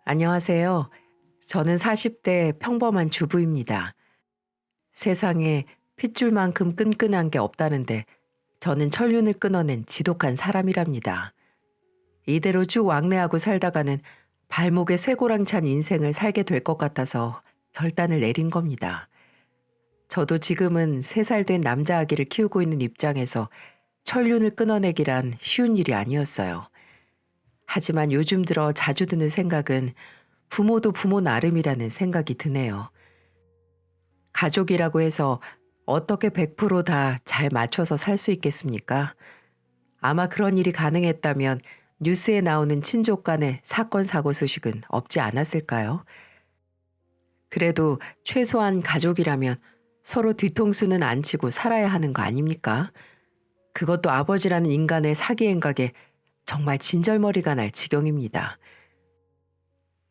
안녕하세요. 저는 40대 평범한 주부입니다. 세상에 핏줄만큼 끈끈한 게 없다는데 저는 천륜을 끊어낸 지독한 사람이랍니다. 이대로 쭉 왕래하고 살다가는 발목에 쇠고랑 찬 인생을 살게 될 것 같아서 결단을 내린 겁니다. 저도 지금은 3살 된 남자 아기를 키우고 있는 입장에서 천륜을 끊어내기란 쉬운 일이 아니었어요. 하지만 요즘 들어 자주 드는 생각은 부모도 부모 나름이라는 생각이 드네요. 가족이라고 해서 어떻게 100%다 잘 맞춰서 살 수 있겠습니까? 아마 그런 일이 가능했다면 뉴스에 나오는 친족 간의 사건 사고 소식은 없지 않았을까요? 그래도 최소한 가족이라면 서로 뒤통수는 안 치고 살아야 하는 거 아닙니까? 그것도 아버지라는 인간의 사기 행각에 정말 진절머리가 날 지경입니다.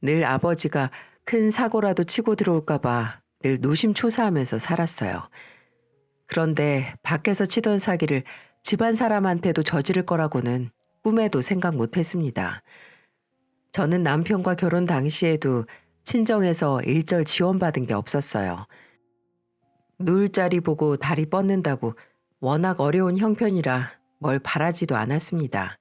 늘 아버지가 큰 사고라도 치고 들어올까봐 늘 노심초사하면서 살았어요. 그런데 밖에서 치던 사기를 집안 사람한테도 저지를 거라고는 꿈에도 생각 못 했습니다. 저는 남편과 결혼 당시에도 친정에서 일절 지원받은 게 없었어요. 누울 자리 보고 다리 뻗는다고 워낙 어려운 형편이라 뭘 바라지도 않았습니다.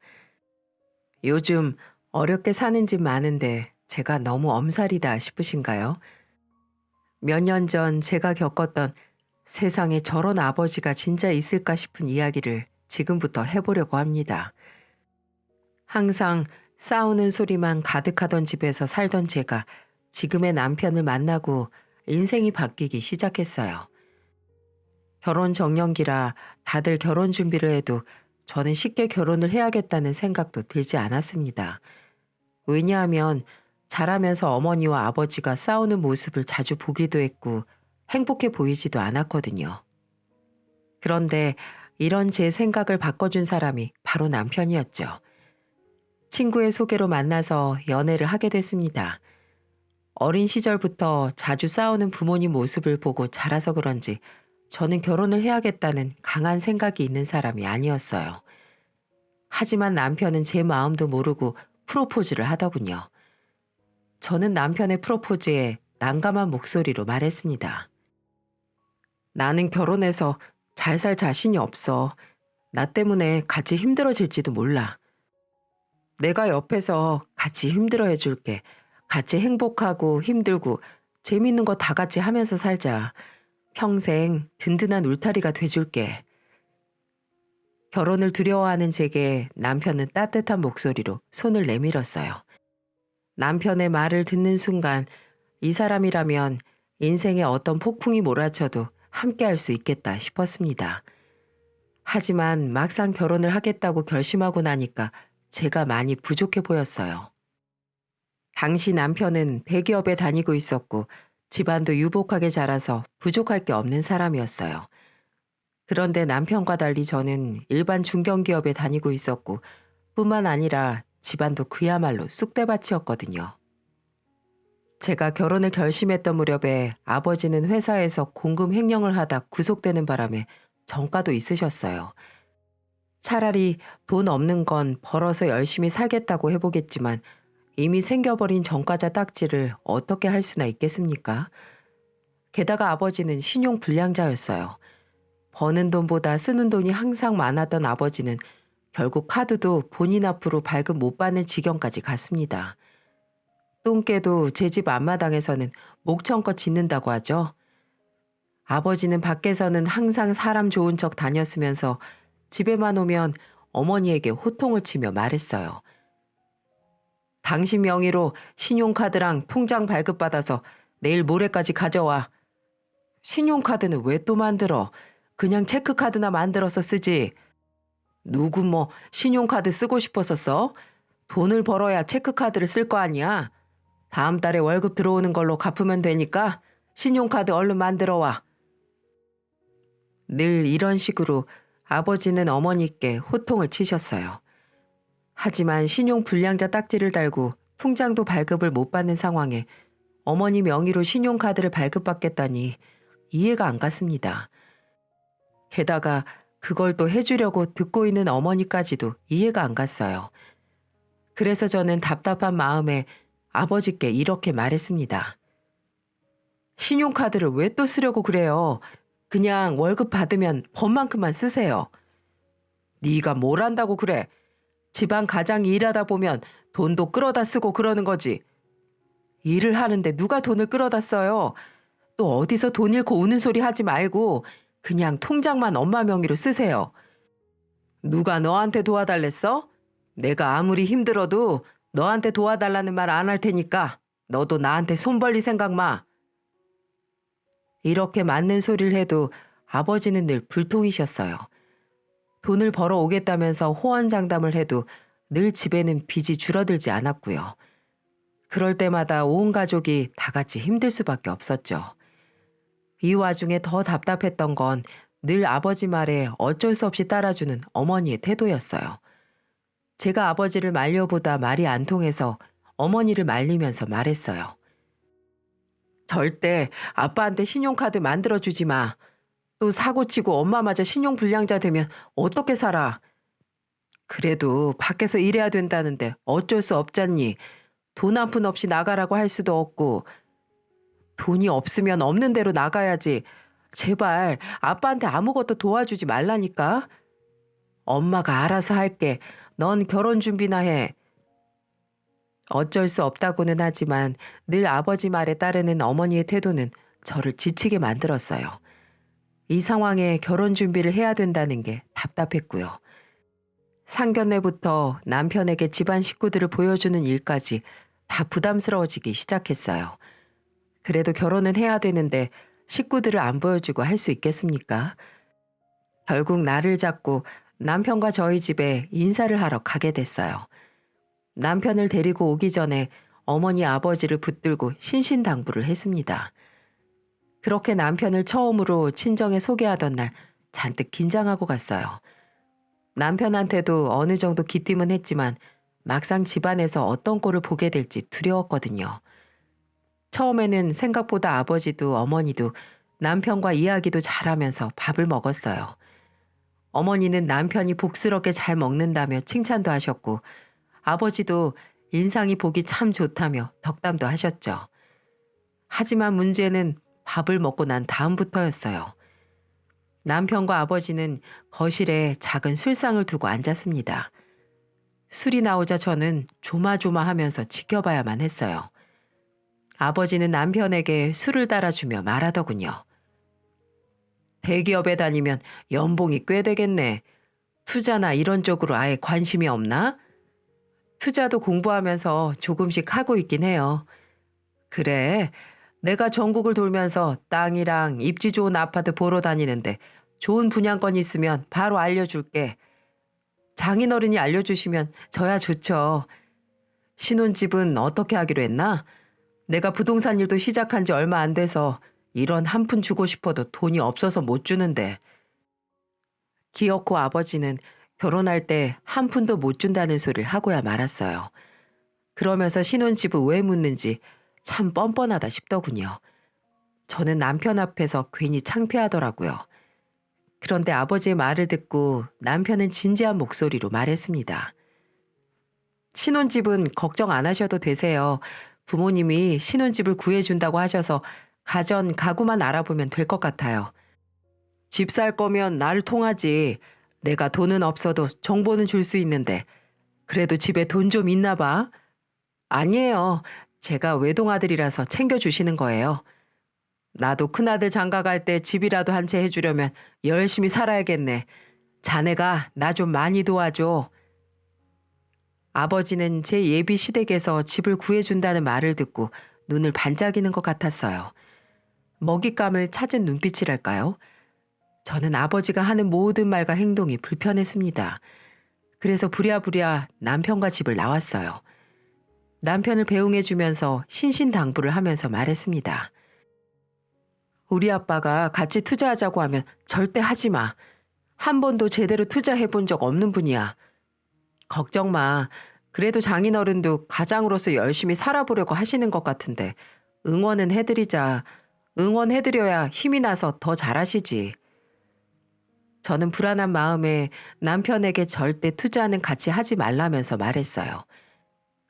요즘 어렵게 사는 집 많은데 제가 너무 엄살이다 싶으신가요? 몇 년 전 제가 겪었던 세상에 저런 아버지가 진짜 있을까 싶은 이야기를 지금부터 해보려고 합니다. 항상 싸우는 소리만 가득하던 집에서 살던 제가 지금의 남편을 만나고 인생이 바뀌기 시작했어요. 결혼 정년기라 다들 결혼 준비를 해도 저는 쉽게 결혼을 해야겠다는 생각도 들지 않았습니다. 왜냐하면 자라면서 어머니와 아버지가 싸우는 모습을 자주 보기도 했고 행복해 보이지도 않았거든요. 그런데 이런 제 생각을 바꿔준 사람이 바로 남편이었죠. 친구의 소개로 만나서 연애를 하게 됐습니다. 어린 시절부터 자주 싸우는 부모님 모습을 보고 자라서 그런지 저는 결혼을 해야겠다는 강한 생각이 있는 사람이 아니었어요. 하지만 남편은 제 마음도 모르고 프로포즈를 하더군요. 저는 남편의 프로포즈에 난감한 목소리로 말했습니다. 나는 결혼해서 잘 살 자신이 없어. 나 때문에 같이 힘들어질지도 몰라. 내가 옆에서 같이 힘들어 해줄게. 같이 행복하고 힘들고 재밌는 거 다 같이 하면서 살자. 평생 든든한 울타리가 돼줄게. 결혼을 두려워하는 제게 남편은 따뜻한 목소리로 손을 내밀었어요. 남편의 말을 듣는 순간 이 사람이라면 인생에 어떤 폭풍이 몰아쳐도 함께 할 수 있겠다 싶었습니다. 하지만 막상 결혼을 하겠다고 결심하고 나니까 제가 많이 부족해 보였어요. 당시 남편은 대기업에 다니고 있었고 집안도 유복하게 자라서 부족할 게 없는 사람이었어요. 그런데 남편과 달리 저는 일반 중견기업에 다니고 있었고 뿐만 아니라 집안도 그야말로 쑥대밭이었거든요. 제가 결혼을 결심했던 무렵에 아버지는 회사에서 공금 횡령을 하다 구속되는 바람에 정가도 있으셨어요. 차라리 돈 없는 건 벌어서 열심히 살겠다고 해보겠지만 이미 생겨버린 전과자 딱지를 어떻게 할 수나 있겠습니까? 게다가 아버지는 신용 불량자였어요. 버는 돈보다 쓰는 돈이 항상 많았던 아버지는 결국 카드도 본인 앞으로 발급 못 받는 지경까지 갔습니다. 똥개도 제 집 앞마당에서는 목청껏 짖는다고 하죠. 아버지는 밖에서는 항상 사람 좋은 척 다녔으면서 집에만 오면 어머니에게 호통을 치며 말했어요. 당신 명의로 신용카드랑 통장 발급받아서 내일 모레까지 가져와. 신용카드는 왜 또 만들어? 그냥 체크카드나 만들어서 쓰지. 누구 뭐 신용카드 쓰고 싶어서 써? 돈을 벌어야 체크카드를 쓸 거 아니야. 다음 달에 월급 들어오는 걸로 갚으면 되니까 신용카드 얼른 만들어 와. 늘 이런 식으로 아버지는 어머니께 호통을 치셨어요. 하지만 신용 불량자 딱지를 달고 통장도 발급을 못 받는 상황에 어머니 명의로 신용카드를 발급받겠다니 이해가 안 갔습니다. 게다가 그걸 또 해주려고 듣고 있는 어머니까지도 이해가 안 갔어요. 그래서 저는 답답한 마음에 아버지께 이렇게 말했습니다. 신용카드를 왜 또 쓰려고 그래요? 그냥 월급 받으면 번만큼만 쓰세요. 네가 뭘 안다고 그래? 집안 가장이 일하다 보면 돈도 끌어다 쓰고 그러는 거지. 일을 하는데 누가 돈을 끌어다 써요? 또 어디서 돈 잃고 우는 소리 하지 말고 그냥 통장만 엄마 명의로 쓰세요. 누가 너한테 도와달랬어? 내가 아무리 힘들어도 너한테 도와달라는 말 안 할 테니까 너도 나한테 손 벌릴 생각 마. 이렇게 맞는 소리를 해도 아버지는 늘 불통이셨어요. 돈을 벌어 오겠다면서 호언장담을 해도 늘 집에는 빚이 줄어들지 않았고요. 그럴 때마다 온 가족이 다 같이 힘들 수밖에 없었죠. 이 와중에 더 답답했던 건 늘 아버지 말에 어쩔 수 없이 따라주는 어머니의 태도였어요. 제가 아버지를 말려보다 말이 안 통해서 어머니를 말리면서 말했어요. 절대 아빠한테 신용카드 만들어주지 마. 또 사고치고 엄마마저 신용불량자 되면 어떻게 살아? 그래도 밖에서 일해야 된다는데 어쩔 수 없잖니. 돈 한 푼 없이 나가라고 할 수도 없고. 돈이 없으면 없는 대로 나가야지. 제발 아빠한테 아무것도 도와주지 말라니까. 엄마가 알아서 할게. 넌 결혼 준비나 해. 어쩔 수 없다고는 하지만 늘 아버지 말에 따르는 어머니의 태도는 저를 지치게 만들었어요. 이 상황에 결혼 준비를 해야 된다는 게 답답했고요. 상견례부터 남편에게 집안 식구들을 보여주는 일까지 다 부담스러워지기 시작했어요. 그래도 결혼은 해야 되는데 식구들을 안 보여주고 할 수 있겠습니까? 결국 날을 잡고 남편과 저희 집에 인사를 하러 가게 됐어요. 남편을 데리고 오기 전에 어머니 아버지를 붙들고 신신당부를 했습니다. 그렇게 남편을 처음으로 친정에 소개하던 날 잔뜩 긴장하고 갔어요. 남편한테도 어느 정도 기띔은 했지만 막상 집안에서 어떤 꼴을 보게 될지 두려웠거든요. 처음에는 생각보다 아버지도 어머니도 남편과 이야기도 잘하면서 밥을 먹었어요. 어머니는 남편이 복스럽게 잘 먹는다며 칭찬도 하셨고 아버지도 인상이 보기 참 좋다며 덕담도 하셨죠. 하지만 문제는 밥을 먹고 난 다음부터였어요. 남편과 아버지는 거실에 작은 술상을 두고 앉았습니다. 술이 나오자 저는 조마조마하면서 지켜봐야만 했어요. 아버지는 남편에게 술을 따라주며 말하더군요. 대기업에 다니면 연봉이 꽤 되겠네. 투자나 이런 쪽으로 아예 관심이 없나? 투자도 공부하면서 조금씩 하고 있긴 해요. 그래, 내가 전국을 돌면서 땅이랑 입지 좋은 아파트 보러 다니는데 좋은 분양권 있으면 바로 알려줄게. 장인어른이 알려주시면 저야 좋죠. 신혼집은 어떻게 하기로 했나? 내가 부동산 일도 시작한 지 얼마 안 돼서 이런 한 푼 주고 싶어도 돈이 없어서 못 주는데. 기어코 아버지는 결혼할 때 한 푼도 못 준다는 소리를 하고야 말았어요. 그러면서 신혼집을 왜 묻는지 참 뻔뻔하다 싶더군요. 저는 남편 앞에서 괜히 창피하더라고요. 그런데 아버지의 말을 듣고 남편은 진지한 목소리로 말했습니다. 신혼집은 걱정 안 하셔도 되세요. 부모님이 신혼집을 구해준다고 하셔서 가전, 가구만 알아보면 될 것 같아요. 집 살 거면 나를 통하지. 내가 돈은 없어도 정보는 줄 수 있는데 그래도 집에 돈 좀 있나 봐. 아니에요. 제가 외동아들이라서 챙겨주시는 거예요. 나도 큰아들 장가 갈 때 집이라도 한 채 해주려면 열심히 살아야겠네. 자네가 나 좀 많이 도와줘. 아버지는 제 예비 시댁에서 집을 구해준다는 말을 듣고 눈을 반짝이는 것 같았어요. 먹잇감을 찾은 눈빛이랄까요? 저는 아버지가 하는 모든 말과 행동이 불편했습니다. 그래서 부랴부랴 남편과 집을 나왔어요. 남편을 배웅해주면서 신신당부를 하면서 말했습니다. 우리 아빠가 같이 투자하자고 하면 절대 하지 마. 한 번도 제대로 투자해본 적 없는 분이야. 걱정 마. 그래도 장인어른도 가장으로서 열심히 살아보려고 하시는 것 같은데 응원은 해드리자. 응원해드려야 힘이 나서 더 잘하시지. 저는 불안한 마음에 남편에게 절대 투자는 같이 하지 말라면서 말했어요.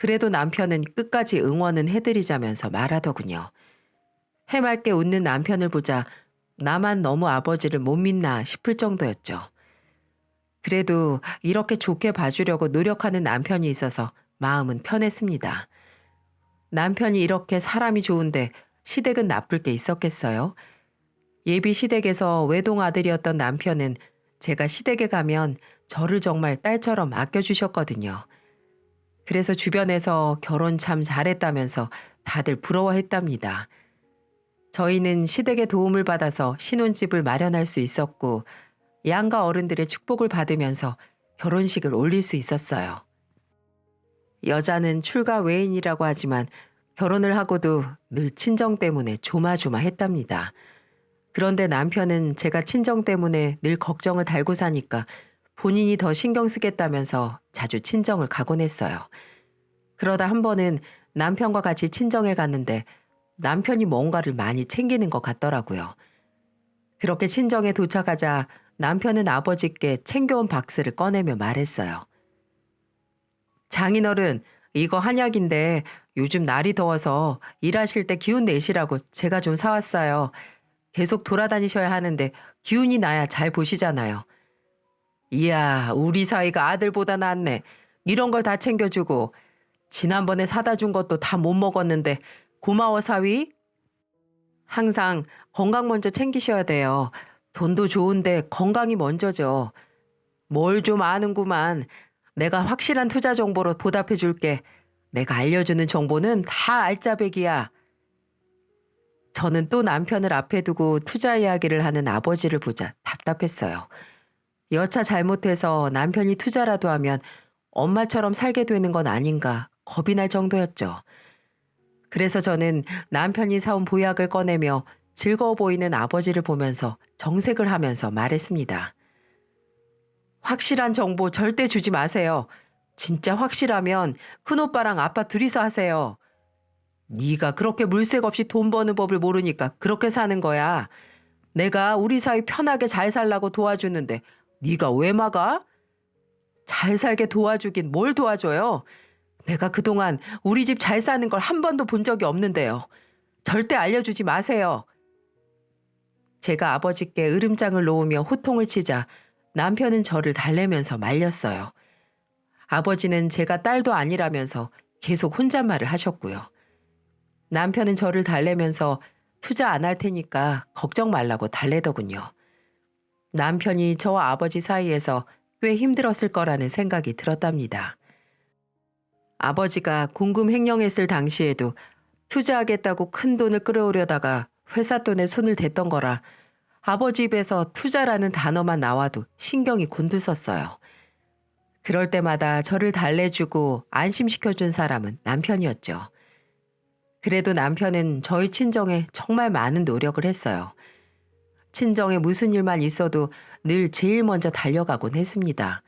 그래도 남편은 끝까지 응원은 해드리자면서 말하더군요. 해맑게 웃는 남편을 보자 나만 너무 아버지를 못 믿나 싶을 정도였죠. 그래도 이렇게 좋게 봐주려고 노력하는 남편이 있어서 마음은 편했습니다. 남편이 이렇게 사람이 좋은데 시댁은 나쁠 게 있었겠어요? 예비 시댁에서 외동 아들이었던 남편은 제가 시댁에 가면 저를 정말 딸처럼 아껴주셨거든요. 그래서 주변에서 결혼 참 잘했다면서 다들 부러워했답니다. 저희는 시댁의 도움을 받아서 신혼집을 마련할 수 있었고 양가 어른들의 축복을 받으면서 결혼식을 올릴 수 있었어요. 여자는 출가 외인이라고 하지만 결혼을 하고도 늘 친정 때문에 조마조마했답니다. 그런데 남편은 제가 친정 때문에 늘 걱정을 달고 사니까 본인이 더 신경 쓰겠다면서 자주 친정을 가곤 했어요. 그러다 한 번은 남편과 같이 친정에 갔는데 남편이 뭔가를 많이 챙기는 것 같더라고요. 그렇게 친정에 도착하자 남편은 아버지께 챙겨온 박스를 꺼내며 말했어요. 장인어른, 이거 한약인데 요즘 날이 더워서 일하실 때 기운 내시라고 제가 좀 사왔어요. 계속 돌아다니셔야 하는데 기운이 나야 잘 보시잖아요. 이야, 우리 사이가 아들보다 낫네. 이런 걸 다 챙겨주고 지난번에 사다 준 것도 다 못 먹었는데 고마워 사위. 항상 건강 먼저 챙기셔야 돼요. 돈도 좋은데 건강이 먼저죠. 뭘 좀 아는구만. 내가 확실한 투자 정보로 보답해 줄게. 내가 알려주는 정보는 다 알짜배기야. 저는 또 남편을 앞에 두고 투자 이야기를 하는 아버지를 보자 답답했어요. 여차 잘못해서 남편이 투자라도 하면 엄마처럼 살게 되는 건 아닌가 겁이 날 정도였죠. 그래서 저는 남편이 사온 보약을 꺼내며 즐거워 보이는 아버지를 보면서 정색을 하면서 말했습니다. 확실한 정보 절대 주지 마세요. 진짜 확실하면 큰오빠랑 아빠 둘이서 하세요. 네가 그렇게 물색 없이 돈 버는 법을 모르니까 그렇게 사는 거야. 내가 우리 사이 편하게 잘 살라고 도와주는데 네가 왜 막아? 잘 살게 도와주긴 뭘 도와줘요? 내가 그동안 우리 집 잘 사는 걸 한 번도 본 적이 없는데요. 절대 알려주지 마세요. 제가 아버지께 으름장을 놓으며 호통을 치자 남편은 저를 달래면서 말렸어요. 아버지는 제가 딸도 아니라면서 계속 혼잣말을 하셨고요. 남편은 저를 달래면서 투자 안 할 테니까 걱정 말라고 달래더군요. 남편이 저와 아버지 사이에서 꽤 힘들었을 거라는 생각이 들었답니다. 아버지가 공금 횡령했을 당시에도 투자하겠다고 큰 돈을 끌어오려다가 회사 돈에 손을 댔던 거라 아버지 입에서 투자라는 단어만 나와도 신경이 곤두섰어요. 그럴 때마다 저를 달래주고 안심시켜준 사람은 남편이었죠. 그래도 남편은 저희 친정에 정말 많은 노력을 했어요. 친정에 무슨 일만 있어도 늘 제일 먼저 달려가곤 했습니다.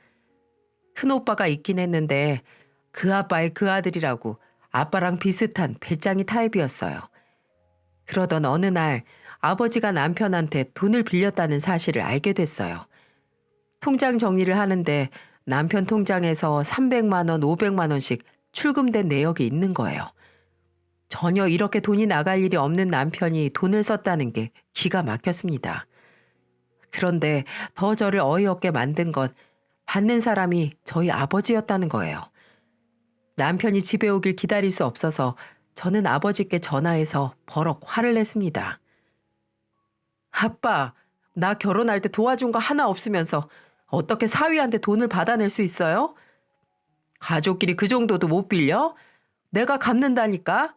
큰오빠가 있긴 했는데 그 아빠의 그 아들이라고 아빠랑 비슷한 배짱이 타입이었어요. 그러던 어느 날 아버지가 남편한테 돈을 빌렸다는 사실을 알게 됐어요. 통장 정리를 하는데 남편 통장에서 300만 원, 500만 원씩 출금된 내역이 있는 거예요. 전혀 이렇게 돈이 나갈 일이 없는 남편이 돈을 썼다는 게 기가 막혔습니다. 그런데 더 저를 어이없게 만든 건 받는 사람이 저희 아버지였다는 거예요. 남편이 집에 오길 기다릴 수 없어서 저는 아버지께 전화해서 버럭 화를 냈습니다. 아빠, 나 결혼할 때 도와준 거 하나 없으면서 어떻게 사위한테 돈을 받아낼 수 있어요? 가족끼리 그 정도도 못 빌려? 내가 갚는다니까?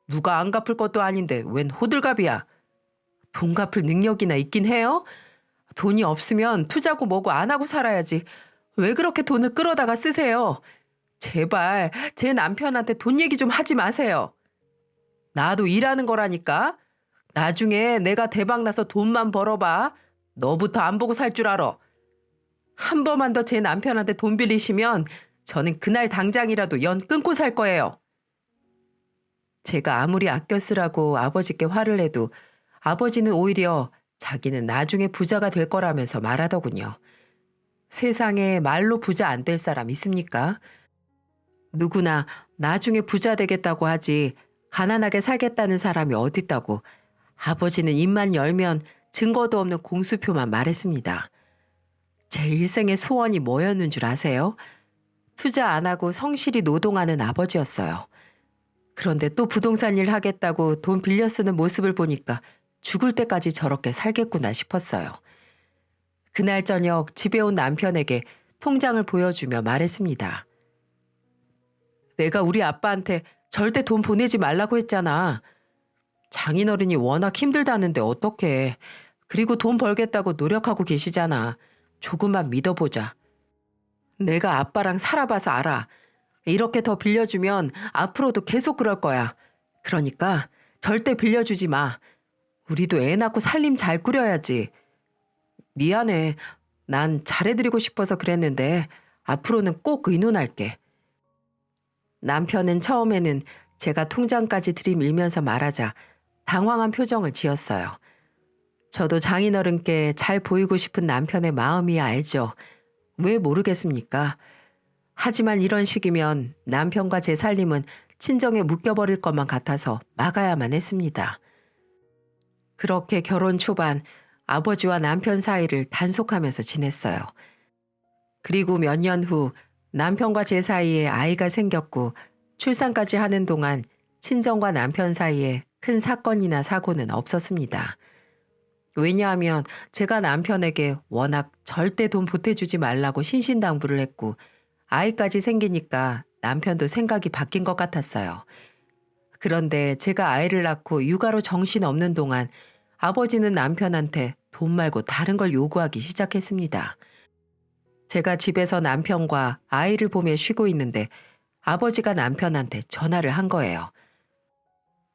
누가 안 갚을 것도 아닌데 웬 호들갑이야. 돈 갚을 능력이나 있긴 해요? 돈이 없으면 투자고 뭐고 안 하고 살아야지. 왜 그렇게 돈을 끌어다가 쓰세요? 제발 제 남편한테 돈 얘기 좀 하지 마세요. 나도 일하는 거라니까. 나중에 내가 대박 나서 돈만 벌어봐. 너부터 안 보고 살 줄 알아. 한 번만 더 제 남편한테 돈 빌리시면 저는 그날 당장이라도 연 끊고 살 거예요. 제가 아무리 아껴 쓰라고 아버지께 화를 내도 아버지는 오히려 자기는 나중에 부자가 될 거라면서 말하더군요. 세상에 말로 부자 안 될 사람 있습니까? 누구나 나중에 부자 되겠다고 하지 가난하게 살겠다는 사람이 어딨다고 아버지는 입만 열면 증거도 없는 공수표만 말했습니다. 제 일생의 소원이 뭐였는 줄 아세요? 투자 안 하고 성실히 노동하는 아버지였어요. 그런데 또 부동산 일 하겠다고 돈 빌려 쓰는 모습을 보니까 죽을 때까지 저렇게 살겠구나 싶었어요. 그날 저녁 집에 온 남편에게 통장을 보여주며 말했습니다. 내가 우리 아빠한테 절대 돈 보내지 말라고 했잖아. 장인어른이 워낙 힘들다는데 어떡해. 그리고 돈 벌겠다고 노력하고 계시잖아. 조금만 믿어보자. 내가 아빠랑 살아봐서 알아. 이렇게 더 빌려주면 앞으로도 계속 그럴 거야. 그러니까 절대 빌려주지 마. 우리도 애 낳고 살림 잘 꾸려야지. 미안해. 난 잘해드리고 싶어서 그랬는데 앞으로는 꼭 의논할게. 남편은 처음에는 제가 통장까지 들이밀면서 말하자 당황한 표정을 지었어요. 저도 장인어른께 잘 보이고 싶은 남편의 마음이야 알죠. 왜 모르겠습니까? 하지만 이런 식이면 남편과 제 살림은 친정에 묶여버릴 것만 같아서 막아야만 했습니다. 그렇게 결혼 초반 아버지와 남편 사이를 단속하면서 지냈어요. 그리고 몇 년 후 남편과 제 사이에 아이가 생겼고 출산까지 하는 동안 친정과 남편 사이에 큰 사건이나 사고는 없었습니다. 왜냐하면 제가 남편에게 워낙 절대 돈 보태주지 말라고 신신당부를 했고 아이까지 생기니까 남편도 생각이 바뀐 것 같았어요. 그런데 제가 아이를 낳고 육아로 정신없는 동안 아버지는 남편한테 돈 말고 다른 걸 요구하기 시작했습니다. 제가 집에서 남편과 아이를 보며 쉬고 있는데 아버지가 남편한테 전화를 한 거예요.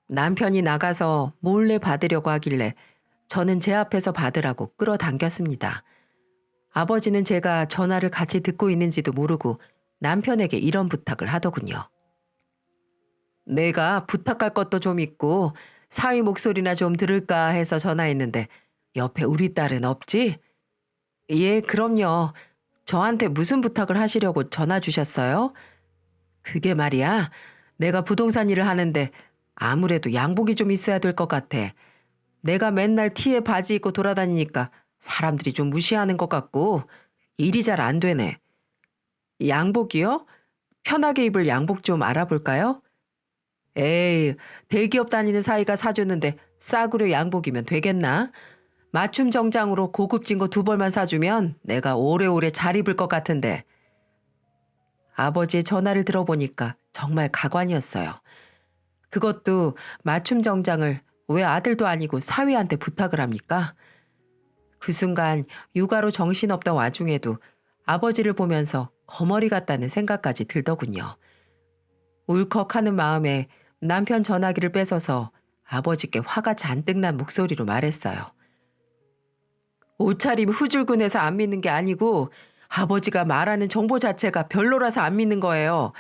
남편이 나가서 몰래 받으려고 하길래 저는 제 앞에서 받으라고 끌어당겼습니다. 아버지는 제가 전화를 같이 듣고 있는지도 모르고 남편에게 이런 부탁을 하더군요. 내가 부탁할 것도 좀 있고 사위 목소리나 좀 들을까 해서 전화했는데 옆에 우리 딸은 없지? 예, 그럼요. 저한테 무슨 부탁을 하시려고 전화 주셨어요? 그게 말이야. 내가 부동산 일을 하는데 아무래도 양복이 좀 있어야 될 것 같아. 내가 맨날 티에 바지 입고 돌아다니니까 사람들이 좀 무시하는 것 같고 일이 잘 안 되네. 양복이요? 편하게 입을 양복 좀 알아볼까요? 에이, 대기업 다니는 사이가 사주는데 싸구려 양복이면 되겠나? 맞춤 정장으로 고급진 거 2벌만 사주면 내가 오래오래 잘 입을 것 같은데. 아버지의 전화를 들어보니까 정말 가관이었어요. 그것도 맞춤 정장을 왜 아들도 아니고 사위한테 부탁을 합니까? 그 순간 육아로 정신없던 와중에도 아버지를 보면서 거머리 같다는 생각까지 들더군요. 울컥하는 마음에 남편 전화기를 뺏어서 아버지께 화가 잔뜩 난 목소리로 말했어요. 옷차림 후줄근해서 안 믿는 게 아니고 아버지가 말하는 정보 자체가 별로라서 안 믿는 거예요.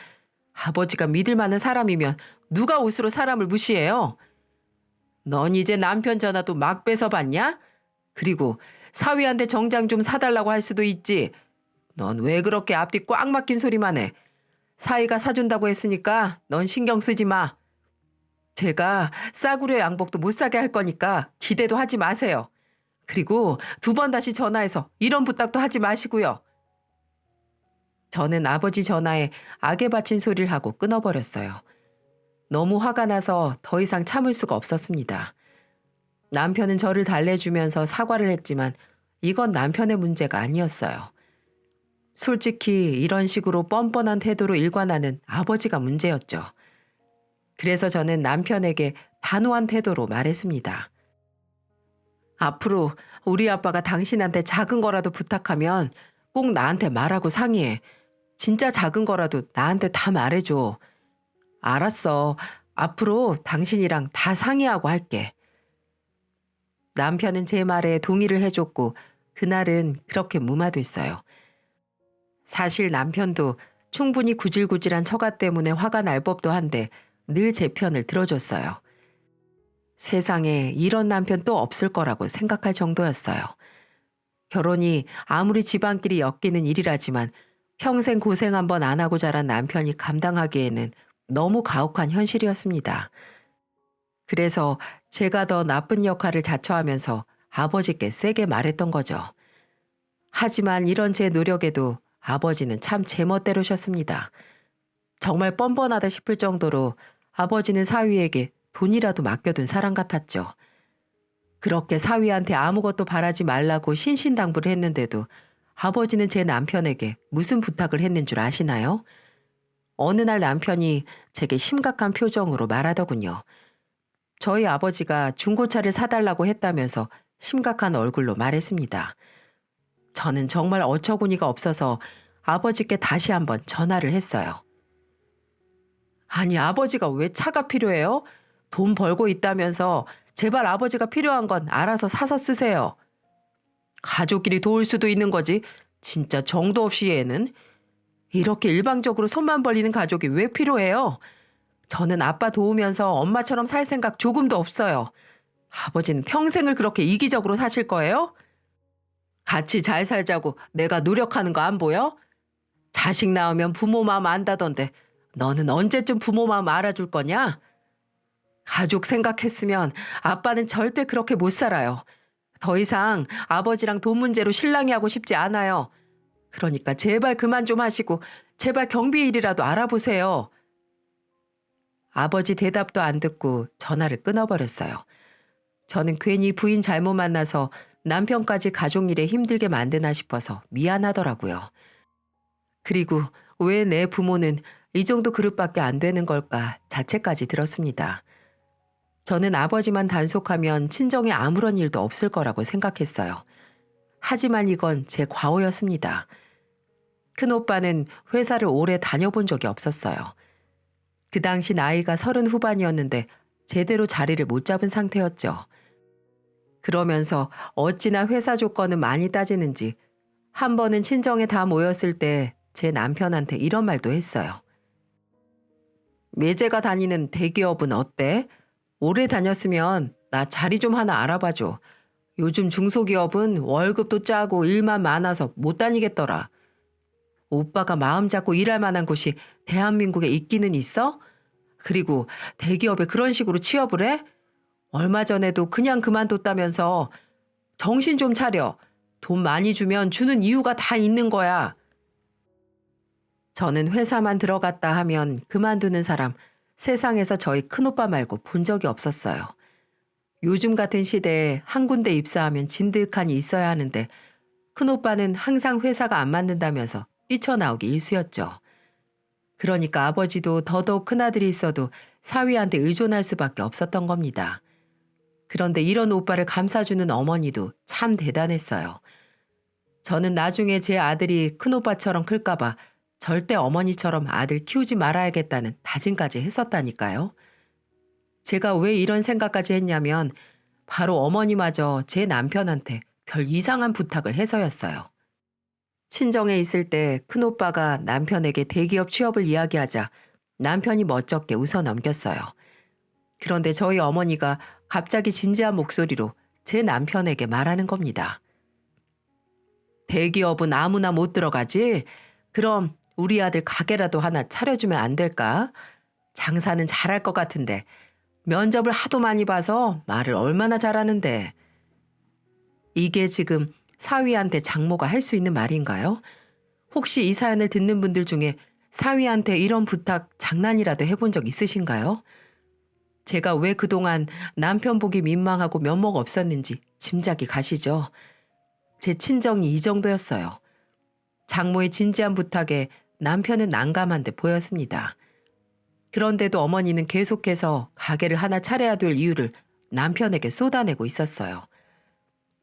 아버지가 믿을 만한 사람이면 누가 옷으로 사람을 무시해요? 넌 이제 남편 전화도 막 뺏어봤냐? 그리고 사위한테 정장 좀 사달라고 할 수도 있지. 넌 왜 그렇게 앞뒤 꽉 막힌 소리만 해? 사위가 사준다고 했으니까 넌 신경 쓰지 마. 제가 싸구려 양복도 못 사게 할 거니까 기대도 하지 마세요. 그리고 2번 다시 전화해서 이런 부탁도 하지 마시고요. 저는 아버지 전화에 악에 바친 소리를 하고 끊어버렸어요. 너무 화가 나서 더 이상 참을 수가 없었습니다. 남편은 저를 달래주면서 사과를 했지만 이건 남편의 문제가 아니었어요. 솔직히 이런 식으로 뻔뻔한 태도로 일관하는 아버지가 문제였죠. 그래서 저는 남편에게 단호한 태도로 말했습니다. 앞으로 우리 아빠가 당신한테 작은 거라도 부탁하면 꼭 나한테 말하고 상의해. 진짜 작은 거라도 나한테 다 말해줘. 알았어. 앞으로 당신이랑 다 상의하고 할게. 남편은 제 말에 동의를 해줬고 그날은 그렇게 무마됐어요. 사실 남편도 충분히 구질구질한 처가 때문에 화가 날 법도 한데 늘 제 편을 들어줬어요. 세상에 이런 남편 또 없을 거라고 생각할 정도였어요. 결혼이 아무리 집안끼리 엮이는 일이라지만 평생 고생 한번 안 하고 자란 남편이 감당하기에는 너무 가혹한 현실이었습니다. 그래서 제가 더 나쁜 역할을 자처하면서 아버지께 세게 말했던 거죠. 하지만 이런 제 노력에도 아버지는 참 제멋대로셨습니다. 정말 뻔뻔하다 싶을 정도로 아버지는 사위에게 돈이라도 맡겨둔 사람 같았죠. 그렇게 사위한테 아무것도 바라지 말라고 신신당부를 했는데도 아버지는 제 남편에게 무슨 부탁을 했는 줄 아시나요? 어느 날 남편이 제게 심각한 표정으로 말하더군요. 저희 아버지가 중고차를 사달라고 했다면서 심각한 얼굴로 말했습니다. 저는 정말 어처구니가 없어서 아버지께 다시 한번 전화를 했어요. 아니, 아버지가 왜 차가 필요해요? 돈 벌고 있다면서 제발 아버지가 필요한 건 알아서 사서 쓰세요. 가족끼리 도울 수도 있는 거지. 진짜 정도 없이 얘는. 이렇게 일방적으로 손만 벌리는 가족이 왜 필요해요? 저는 아빠 도우면서 엄마처럼 살 생각 조금도 없어요. 아버지는 평생을 그렇게 이기적으로 사실 거예요? 같이 잘 살자고 내가 노력하는 거 안 보여? 자식 낳으면 부모 마음 안다던데 너는 언제쯤 부모 마음 알아줄 거냐? 가족 생각했으면 아빠는 절대 그렇게 못 살아요. 더 이상 아버지랑 돈 문제로 실랑이 하고 싶지 않아요. 그러니까 제발 그만 좀 하시고 제발 경비 일이라도 알아보세요. 아버지 대답도 안 듣고 전화를 끊어버렸어요. 저는 괜히 부인 잘못 만나서 남편까지 가족 일에 힘들게 만드나 싶어서 미안하더라고요. 그리고 왜 내 부모는 이 정도 그릇밖에 안 되는 걸까 자책까지 들었습니다. 저는 아버지만 단속하면 친정에 아무런 일도 없을 거라고 생각했어요. 하지만 이건 제 과오였습니다. 큰오빠는 회사를 오래 다녀본 적이 없었어요. 그 당시 나이가 30 후반이었는데 제대로 자리를 못 잡은 상태였죠. 그러면서 어찌나 회사 조건은 많이 따지는지 한 번은 친정에 다 모였을 때 제 남편한테 이런 말도 했어요. 매제가 다니는 대기업은 어때? 오래 다녔으면 나 자리 좀 하나 알아봐줘. 요즘 중소기업은 월급도 짜고 일만 많아서 못 다니겠더라. 오빠가 마음 잡고 일할 만한 곳이 대한민국에 있기는 있어? 그리고 대기업에 그런 식으로 취업을 해? 얼마 전에도 그냥 그만뒀다면서. 정신 좀 차려. 돈 많이 주면 주는 이유가 다 있는 거야. 저는 회사만 들어갔다 하면 그만두는 사람 세상에서 저희 큰오빠 말고 본 적이 없었어요. 요즘 같은 시대에 한 군데 입사하면 진득하니 있어야 하는데 큰오빠는 항상 회사가 안 맞는다면서 뛰쳐나오기 일쑤였죠. 그러니까 아버지도 더더욱 큰아들이 있어도 사위한테 의존할 수밖에 없었던 겁니다. 그런데 이런 오빠를 감싸주는 어머니도 참 대단했어요. 저는 나중에 제 아들이 큰오빠처럼 클까봐 절대 어머니처럼 아들 키우지 말아야겠다는 다짐까지 했었다니까요. 제가 왜 이런 생각까지 했냐면 바로 어머니마저 제 남편한테 별 이상한 부탁을 해서였어요. 친정에 있을 때 큰오빠가 남편에게 대기업 취업을 이야기하자 남편이 멋쩍게 웃어 넘겼어요. 그런데 저희 어머니가 갑자기 진지한 목소리로 제 남편에게 말하는 겁니다. 대기업은 아무나 못 들어가지? 그럼 우리 아들 가게라도 하나 차려주면 안 될까? 장사는 잘할 것 같은데 면접을 하도 많이 봐서 말을 얼마나 잘하는데. 이게 지금 사위한테 장모가 할 수 있는 말인가요? 혹시 이 사연을 듣는 분들 중에 사위한테 이런 부탁 장난이라도 해본 적 있으신가요? 제가 왜 그동안 남편 보기 민망하고 면목 없었는지 짐작이 가시죠? 제 친정이 이 정도였어요. 장모의 진지한 부탁에 남편은 난감한 데 보였습니다. 그런데도 어머니는 계속해서 가게를 하나 차려야 될 이유를 남편에게 쏟아내고 있었어요.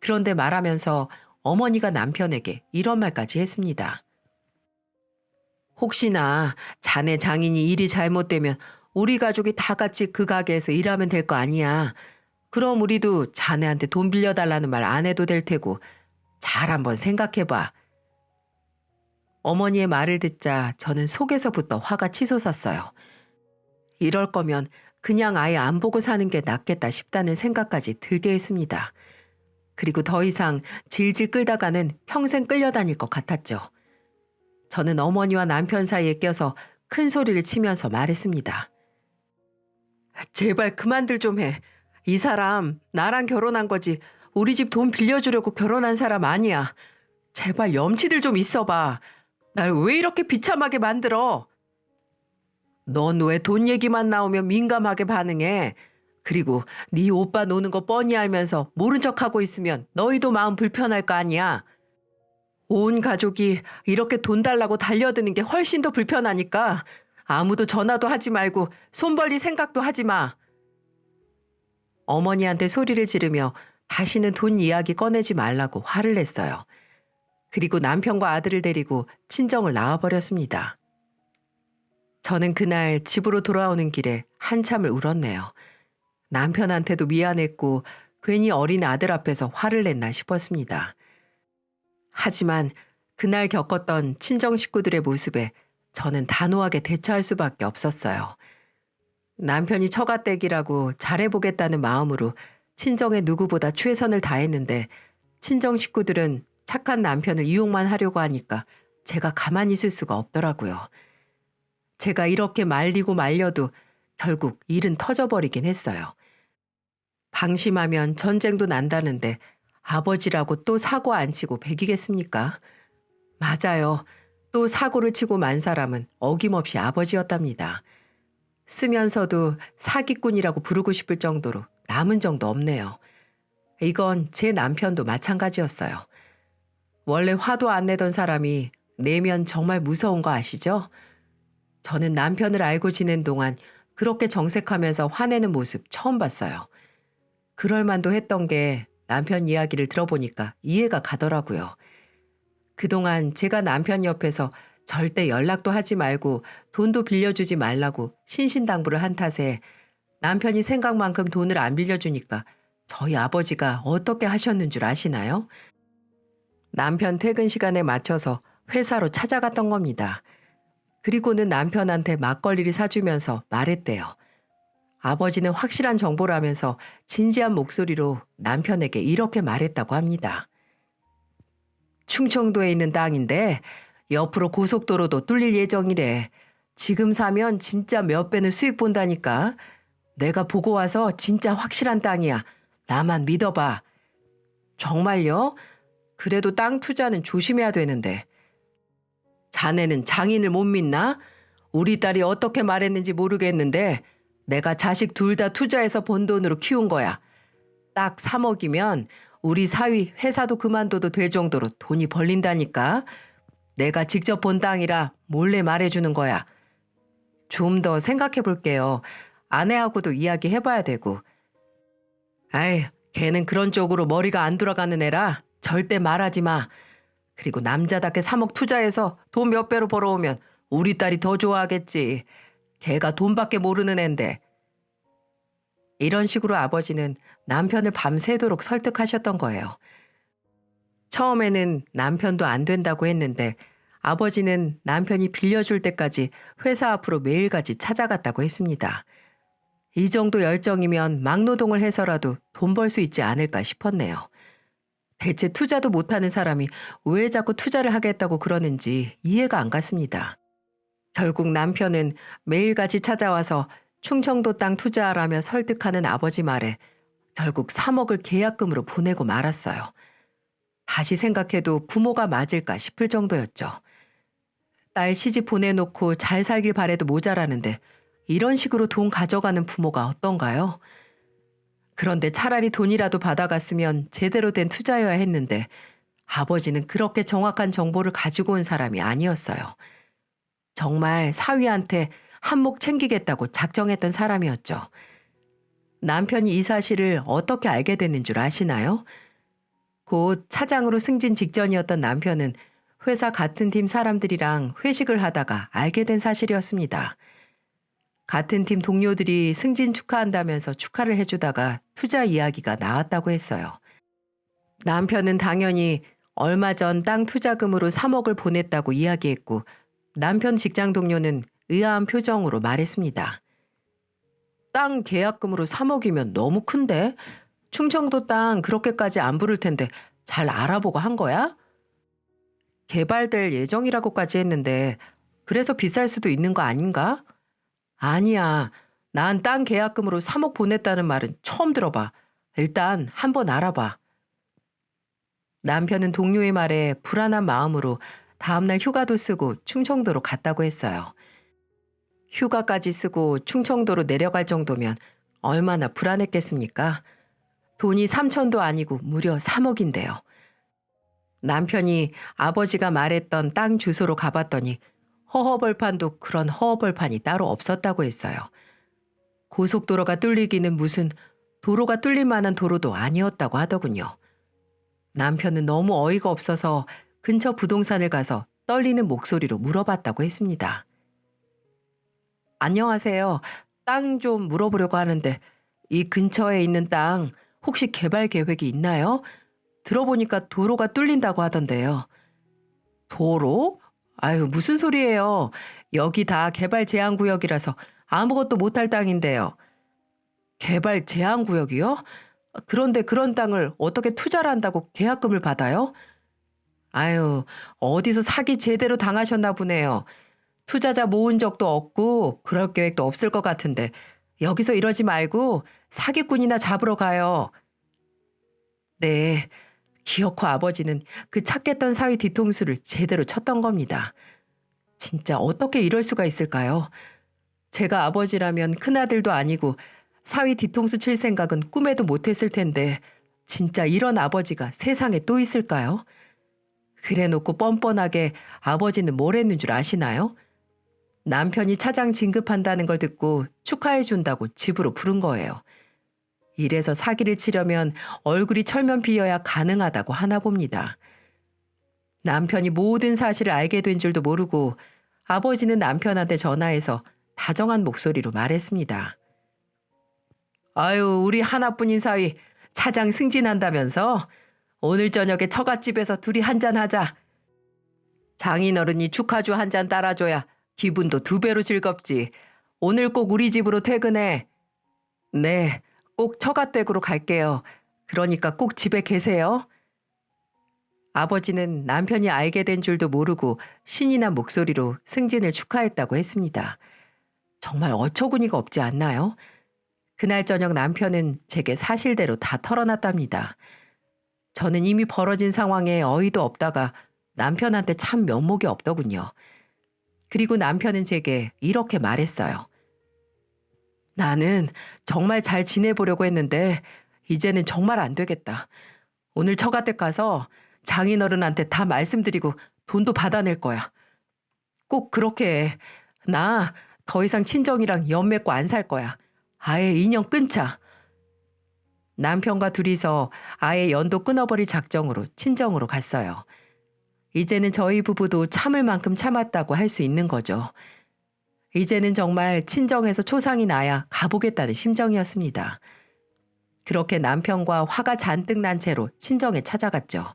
그런데 말하면서 어머니가 남편에게 이런 말까지 했습니다. 혹시나 자네 장인이 일이 잘못되면 우리 가족이 다 같이 그 가게에서 일하면 될 거 아니야. 그럼 우리도 자네한테 돈 빌려달라는 말 안 해도 될 테고 잘 한번 생각해봐. 어머니의 말을 듣자 저는 속에서부터 화가 치솟았어요. 이럴 거면 그냥 아예 안 보고 사는 게 낫겠다 싶다는 생각까지 들게 했습니다. 그리고 더 이상 질질 끌다가는 평생 끌려다닐 것 같았죠. 저는 어머니와 남편 사이에 껴서 큰 소리를 치면서 말했습니다. 제발 그만들 좀 해. 이 사람 나랑 결혼한 거지 우리 집 돈 빌려주려고 결혼한 사람 아니야. 제발 염치들 좀 있어봐. 날 왜 이렇게 비참하게 만들어? 넌 왜 돈 얘기만 나오면 민감하게 반응해? 그리고 네 오빠 노는 거 뻔히 알면서 모른 척하고 있으면 너희도 마음 불편할 거 아니야. 온 가족이 이렇게 돈 달라고 달려드는 게 훨씬 더 불편하니까 아무도 전화도 하지 말고 손 벌릴 생각도 하지 마. 어머니한테 소리를 지르며 다시는 돈 이야기 꺼내지 말라고 화를 냈어요. 그리고 남편과 아들을 데리고 친정을 나와버렸습니다. 저는 그날 집으로 돌아오는 길에 한참을 울었네요. 남편한테도 미안했고 괜히 어린 아들 앞에서 화를 냈나 싶었습니다. 하지만 그날 겪었던 친정 식구들의 모습에 저는 단호하게 대처할 수밖에 없었어요. 남편이 처가댁이라고 잘해보겠다는 마음으로 친정의 누구보다 최선을 다했는데 친정 식구들은 착한 남편을 이용만 하려고 하니까 제가 가만히 있을 수가 없더라고요. 제가 이렇게 말리고 말려도 결국 일은 터져버리긴 했어요. 방심하면 전쟁도 난다는데 아버지라고 또 사고 안 치고 배기겠습니까? 맞아요. 또 사고를 치고 만 사람은 어김없이 아버지였답니다. 쓰면서도 사기꾼이라고 부르고 싶을 정도로 남은 정도 없네요. 이건 제 남편도 마찬가지였어요. 원래 화도 안 내던 사람이 내면 정말 무서운 거 아시죠? 저는 남편을 알고 지낸 동안 그렇게 정색하면서 화내는 모습 처음 봤어요. 그럴 만도 했던 게 남편 이야기를 들어보니까 이해가 가더라고요. 그동안 제가 남편 옆에서 절대 연락도 하지 말고 돈도 빌려주지 말라고 신신당부를 한 탓에 남편이 생각만큼 돈을 안 빌려주니까 저희 아버지가 어떻게 하셨는 줄 아시나요? 남편 퇴근 시간에 맞춰서 회사로 찾아갔던 겁니다. 그리고는 남편한테 막걸리를 사주면서 말했대요. 아버지는 확실한 정보라면서 진지한 목소리로 남편에게 이렇게 말했다고 합니다. 충청도에 있는 땅인데 옆으로 고속도로도 뚫릴 예정이래. 지금 사면 진짜 몇 배는 수익 본다니까. 내가 보고 와서 진짜 확실한 땅이야. 나만 믿어봐. 정말요? 그래도 땅 투자는 조심해야 되는데. 자네는 장인을 못 믿나? 우리 딸이 어떻게 말했는지 모르겠는데 내가 자식 둘 다 투자해서 번 돈으로 키운 거야. 딱 3억이면 우리 사위 회사도 그만둬도 될 정도로 돈이 벌린다니까. 내가 직접 본 땅이라 몰래 말해주는 거야. 좀 더 생각해 볼게요. 아내하고도 이야기해봐야 되고. 아이, 걔는 그런 쪽으로 머리가 안 돌아가는 애라 절대 말하지 마. 그리고 남자답게 3억 투자해서 돈 몇 배로 벌어오면 우리 딸이 더 좋아하겠지. 걔가 돈밖에 모르는 앤데. 이런 식으로 아버지는 남편을 밤새도록 설득하셨던 거예요. 처음에는 남편도 안 된다고 했는데 아버지는 남편이 빌려줄 때까지 회사 앞으로 매일같이 찾아갔다고 했습니다. 이 정도 열정이면 막노동을 해서라도 돈 벌 수 있지 않을까 싶었네요. 대체 투자도 못하는 사람이 왜 자꾸 투자를 하겠다고 그러는지 이해가 안 갔습니다. 결국 남편은 매일같이 찾아와서 충청도 땅 투자하라며 설득하는 아버지 말에 결국 3억을 계약금으로 보내고 말았어요. 다시 생각해도 부모가 맞을까 싶을 정도였죠. 딸 시집 보내놓고 잘 살길 바래도 모자라는데 이런 식으로 돈 가져가는 부모가 어떤가요? 그런데 차라리 돈이라도 받아갔으면 제대로 된 투자여야 했는데 아버지는 그렇게 정확한 정보를 가지고 온 사람이 아니었어요. 정말 사위한테 한몫 챙기겠다고 작정했던 사람이었죠. 남편이 이 사실을 어떻게 알게 됐는 줄 아시나요? 곧 차장으로 승진 직전이었던 남편은 회사 같은 팀 사람들이랑 회식을 하다가 알게 된 사실이었습니다. 같은 팀 동료들이 승진 축하한다면서 축하를 해주다가 투자 이야기가 나왔다고 했어요. 남편은 당연히 얼마 전 땅 투자금으로 3억을 보냈다고 이야기했고 남편 직장 동료는 의아한 표정으로 말했습니다. 땅 계약금으로 3억이면 너무 큰데? 충청도 땅 그렇게까지 안 부를 텐데 잘 알아보고 한 거야? 개발될 예정이라고까지 했는데 그래서 비쌀 수도 있는 거 아닌가? 아니야. 난 땅 계약금으로 3억 보냈다는 말은 처음 들어봐. 일단 한번 알아봐. 남편은 동료의 말에 불안한 마음으로 다음날 휴가도 쓰고 충청도로 갔다고 했어요. 휴가까지 쓰고 충청도로 내려갈 정도면 얼마나 불안했겠습니까? 돈이 3천도 아니고 무려 3억인데요. 남편이 아버지가 말했던 땅 주소로 가봤더니 허허벌판도 그런 허허벌판이 따로 없었다고 했어요. 고속도로가 뚫리기는 무슨 도로가 뚫릴 만한 도로도 아니었다고 하더군요. 남편은 너무 어이가 없어서 근처 부동산을 가서 떨리는 목소리로 물어봤다고 했습니다. 안녕하세요. 땅 좀 물어보려고 하는데 이 근처에 있는 땅 혹시 개발 계획이 있나요? 들어보니까 도로가 뚫린다고 하던데요. 도로? 아유, 무슨 소리예요. 여기 다 개발 제한 구역이라서 아무것도 못할 땅인데요. 개발 제한 구역이요? 그런데 그런 땅을 어떻게 투자를 한다고 계약금을 받아요? 아유, 어디서 사기 제대로 당하셨나 보네요. 투자자 모은 적도 없고 그럴 계획도 없을 것 같은데 여기서 이러지 말고 사기꾼이나 잡으러 가요. 네, 기어코 아버지는 그 찾겠던 사위 뒤통수를 제대로 쳤던 겁니다. 진짜 어떻게 이럴 수가 있을까요? 제가 아버지라면 큰아들도 아니고 사위 뒤통수 칠 생각은 꿈에도 못했을 텐데 진짜 이런 아버지가 세상에 또 있을까요? 그래놓고 뻔뻔하게 아버지는 뭘 했는 줄 아시나요? 남편이 차장 진급한다는 걸 듣고 축하해준다고 집으로 부른 거예요. 이래서 사기를 치려면 얼굴이 철면 비어야 가능하다고 하나 봅니다. 남편이 모든 사실을 알게 된 줄도 모르고 아버지는 남편한테 전화해서 다정한 목소리로 말했습니다. 아유, 우리 하나뿐인 사위 차장 승진한다면서? 오늘 저녁에 처갓집에서 둘이 한잔하자. 장인어른이 축하주 한 잔 따라줘야 기분도 2배로 즐겁지. 오늘 꼭 우리 집으로 퇴근해. 네, 꼭 처갓댁으로 갈게요. 그러니까 꼭 집에 계세요. 아버지는 남편이 알게 된 줄도 모르고 신이 난 목소리로 승진을 축하했다고 했습니다. 정말 어처구니가 없지 않나요? 그날 저녁 남편은 제게 사실대로 다 털어놨답니다. 저는 이미 벌어진 상황에 어이도 없다가 남편한테 참 면목이 없더군요. 그리고 남편은 제게 이렇게 말했어요. 나는 정말 잘 지내보려고 했는데 이제는 정말 안 되겠다. 오늘 처가댁 가서 장인어른한테 다 말씀드리고 돈도 받아낼 거야. 꼭 그렇게 해. 나 더 이상 친정이랑 연 맺고 안 살 거야. 아예 인연 끊자. 남편과 둘이서 아예 연도 끊어버릴 작정으로 친정으로 갔어요. 이제는 저희 부부도 참을 만큼 참았다고 할 수 있는 거죠. 이제는 정말 친정에서 초상이 나야 가보겠다는 심정이었습니다. 그렇게 남편과 화가 잔뜩 난 채로 친정에 찾아갔죠.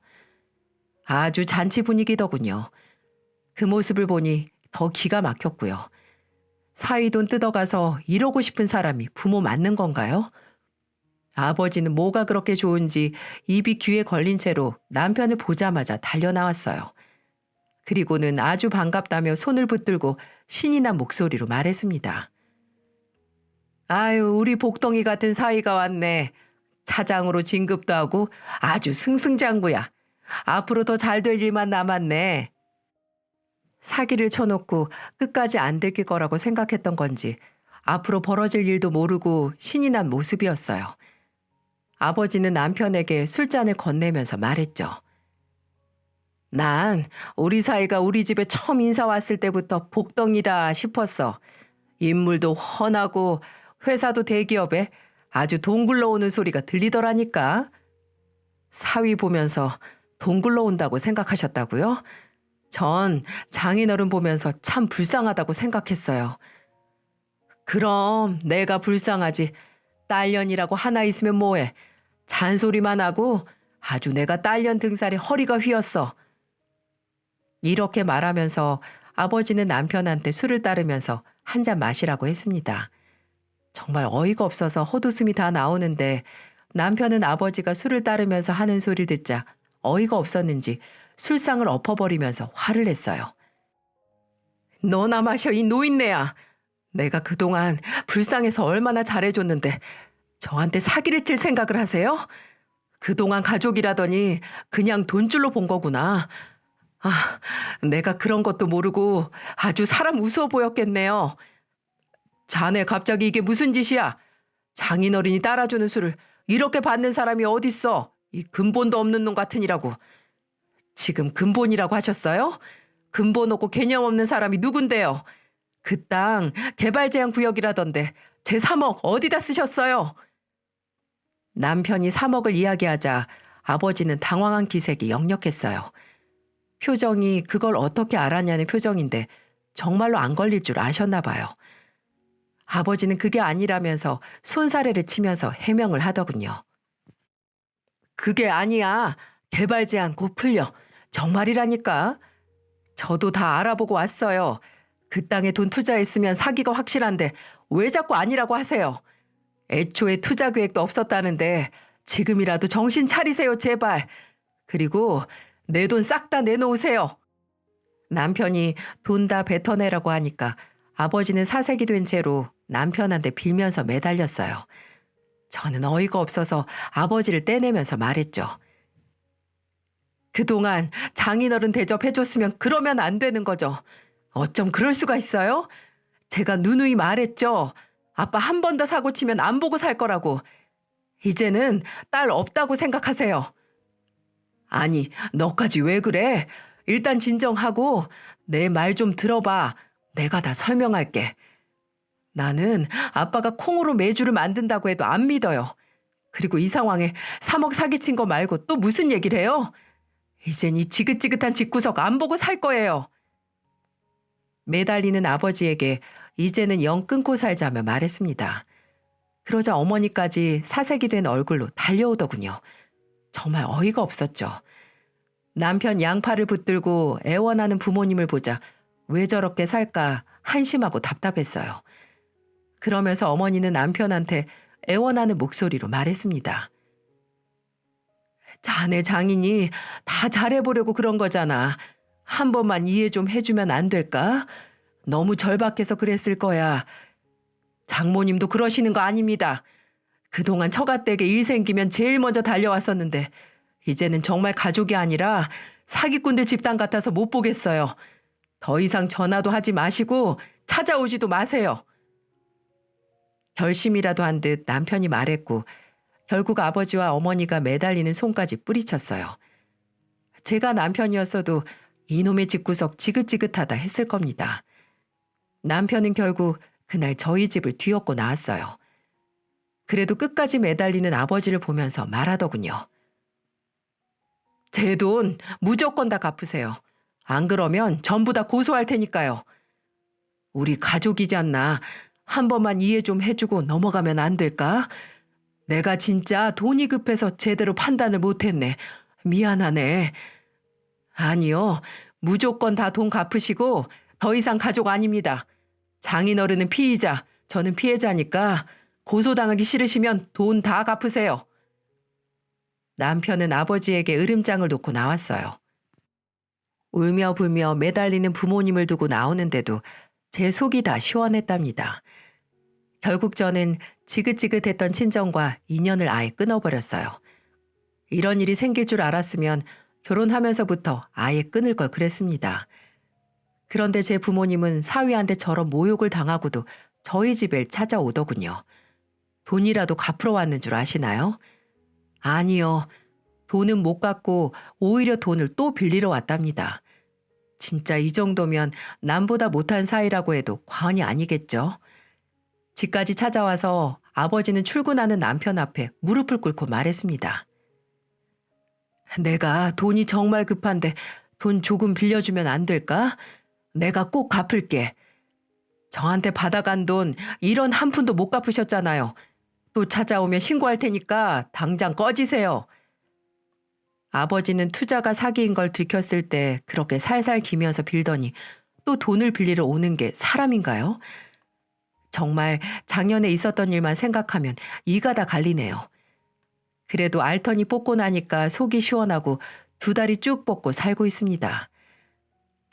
아주 잔치 분위기더군요. 그 모습을 보니 더 기가 막혔고요. 사위돈 뜯어가서 이러고 싶은 사람이 부모 맞는 건가요? 아버지는 뭐가 그렇게 좋은지 입이 귀에 걸린 채로 남편을 보자마자 달려나왔어요. 그리고는 아주 반갑다며 손을 붙들고 신이 난 목소리로 말했습니다. 아유, 우리 복덩이 같은 사위가 왔네. 차장으로 진급도 하고 아주 승승장구야. 앞으로 더 잘 될 일만 남았네. 사기를 쳐놓고 끝까지 안 들킬 거라고 생각했던 건지 앞으로 벌어질 일도 모르고 신이 난 모습이었어요. 아버지는 남편에게 술잔을 건네면서 말했죠. 난 우리 사이가 우리 집에 처음 인사 왔을 때부터 복덩이다 싶었어. 인물도 훤하고 회사도 대기업에 아주 돈 굴러오는 소리가 들리더라니까. 사위 보면서 돈 굴러온다고 생각하셨다고요? 전 장인어른 보면서 참 불쌍하다고 생각했어요. 그럼 내가 불쌍하지. 딸년이라고 하나 있으면 뭐해. 잔소리만 하고 아주 내가 딸년 등살에 허리가 휘었어. 이렇게 말하면서 아버지는 남편한테 술을 따르면서 한 잔 마시라고 했습니다. 정말 어이가 없어서 헛웃음이 다 나오는데 남편은 아버지가 술을 따르면서 하는 소리를 듣자 어이가 없었는지 술상을 엎어버리면서 화를 냈어요. 너나 마셔, 이 노인네야. 내가 그동안 불쌍해서 얼마나 잘해줬는데 저한테 사기를 칠 생각을 하세요? 그동안 가족이라더니 그냥 돈줄로 본 거구나. 아, 내가 그런 것도 모르고 아주 사람 우스워 보였겠네요. 자네 갑자기 이게 무슨 짓이야? 장인어른이 따라주는 술을 이렇게 받는 사람이 어딨어? 이 근본도 없는 놈 같으니라고. 지금 근본이라고 하셨어요? 근본 없고 개념 없는 사람이 누군데요? 그 땅 개발 제한 구역이라던데 제 3억 어디다 쓰셨어요? 남편이 3억을 이야기하자 아버지는 당황한 기색이 역력했어요. 표정이 그걸 어떻게 알았냐는 표정인데 정말로 안 걸릴 줄 아셨나 봐요. 아버지는 그게 아니라면서 손사래를 치면서 해명을 하더군요. 그게 아니야. 개발 제한 곧 풀려. 정말이라니까. 저도 다 알아보고 왔어요. 그 땅에 돈 투자했으면 사기가 확실한데 왜 자꾸 아니라고 하세요? 애초에 투자 계획도 없었다는데 지금이라도 정신 차리세요, 제발. 그리고 내 돈 싹 다 내놓으세요. 남편이 돈 다 뱉어내라고 하니까 아버지는 사색이 된 채로 남편한테 빌면서 매달렸어요. 저는 어이가 없어서 아버지를 떼내면서 말했죠. 그동안 장인어른 대접해줬으면 그러면 안 되는 거죠. 어쩜 그럴 수가 있어요? 제가 누누이 말했죠. 아빠 한 번 더 사고 치면 안 보고 살 거라고. 이제는 딸 없다고 생각하세요. 아니, 너까지 왜 그래? 일단 진정하고 내 말 좀 들어봐. 내가 다 설명할게. 나는 아빠가 콩으로 매주를 만든다고 해도 안 믿어요. 그리고 이 상황에 3억 사기친 거 말고 또 무슨 얘기를 해요? 이젠 이 지긋지긋한 집구석 안 보고 살 거예요. 매달리는 아버지에게 이제는 영 끊고 살자며 말했습니다. 그러자 어머니까지 사색이 된 얼굴로 달려오더군요. 정말 어이가 없었죠. 남편 양팔을 붙들고 애원하는 부모님을 보자 왜 저렇게 살까 한심하고 답답했어요. 그러면서 어머니는 남편한테 애원하는 목소리로 말했습니다. 자네 장인이 다 잘해보려고 그런 거잖아. 한 번만 이해 좀 해주면 안 될까? 너무 절박해서 그랬을 거야. 장모님도 그러시는 거 아닙니다. 그동안 처가댁에 일 생기면 제일 먼저 달려왔었는데 이제는 정말 가족이 아니라 사기꾼들 집단 같아서 못 보겠어요. 더 이상 전화도 하지 마시고 찾아오지도 마세요. 결심이라도 한 듯 남편이 말했고 결국 아버지와 어머니가 매달리는 손까지 뿌리쳤어요. 제가 남편이었어도 이놈의 집구석 지긋지긋하다 했을 겁니다. 남편은 결국 그날 저희 집을 뒤엎고 나왔어요. 그래도 끝까지 매달리는 아버지를 보면서 말하더군요. 제 돈 무조건 다 갚으세요. 안 그러면 전부 다 고소할 테니까요. 우리 가족이지 않나. 한 번만 이해 좀 해주고 넘어가면 안 될까? 내가 진짜 돈이 급해서 제대로 판단을 못했네. 미안하네. 아니요. 무조건 다 돈 갚으시고 더 이상 가족 아닙니다. 장인어른은 피의자, 저는 피해자니까 고소당하기 싫으시면 돈 다 갚으세요. 남편은 아버지에게 으름장을 놓고 나왔어요. 울며 불며 매달리는 부모님을 두고 나오는데도 제 속이 다 시원했답니다. 결국 저는 지긋지긋했던 친정과 인연을 아예 끊어버렸어요. 이런 일이 생길 줄 알았으면 결혼하면서부터 아예 끊을 걸 그랬습니다. 그런데 제 부모님은 사위한테 저런 모욕을 당하고도 저희 집에 찾아오더군요. 돈이라도 갚으러 왔는 줄 아시나요? 아니요. 돈은 못 갚고 오히려 돈을 또 빌리러 왔답니다. 진짜 이 정도면 남보다 못한 사이라고 해도 과언이 아니겠죠. 집까지 찾아와서 아버지는 출근하는 남편 앞에 무릎을 꿇고 말했습니다. 내가 돈이 정말 급한데 돈 조금 빌려주면 안 될까? 내가 꼭 갚을게. 저한테 받아간 돈 1원 한 푼도 못 갚으셨잖아요. 또 찾아오면 신고할 테니까 당장 꺼지세요. 아버지는 투자가 사기인 걸 들켰을 때 그렇게 살살 기면서 빌더니 또 돈을 빌리러 오는 게 사람인가요? 정말 작년에 있었던 일만 생각하면 이가 다 갈리네요. 그래도 알턴이 뽑고 나니까 속이 시원하고 2다리 쭉 뻗고 살고 있습니다.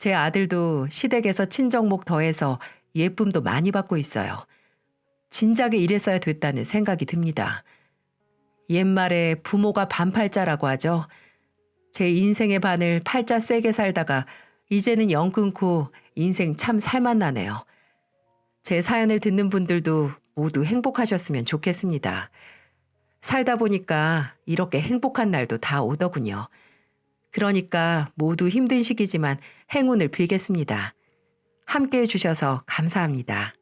제 아들도 시댁에서 친정목 더해서 예쁨도 많이 받고 있어요. 진작에 이랬어야 됐다는 생각이 듭니다. 옛말에 부모가 반팔자라고 하죠. 제 인생의 반을 팔자 세게 살다가 이제는 영 끊고 인생 참 살맛나네요. 제 사연을 듣는 분들도 모두 행복하셨으면 좋겠습니다. 살다 보니까 이렇게 행복한 날도 다 오더군요. 그러니까 모두 힘든 시기지만 행운을 빌겠습니다. 함께 해주셔서 감사합니다.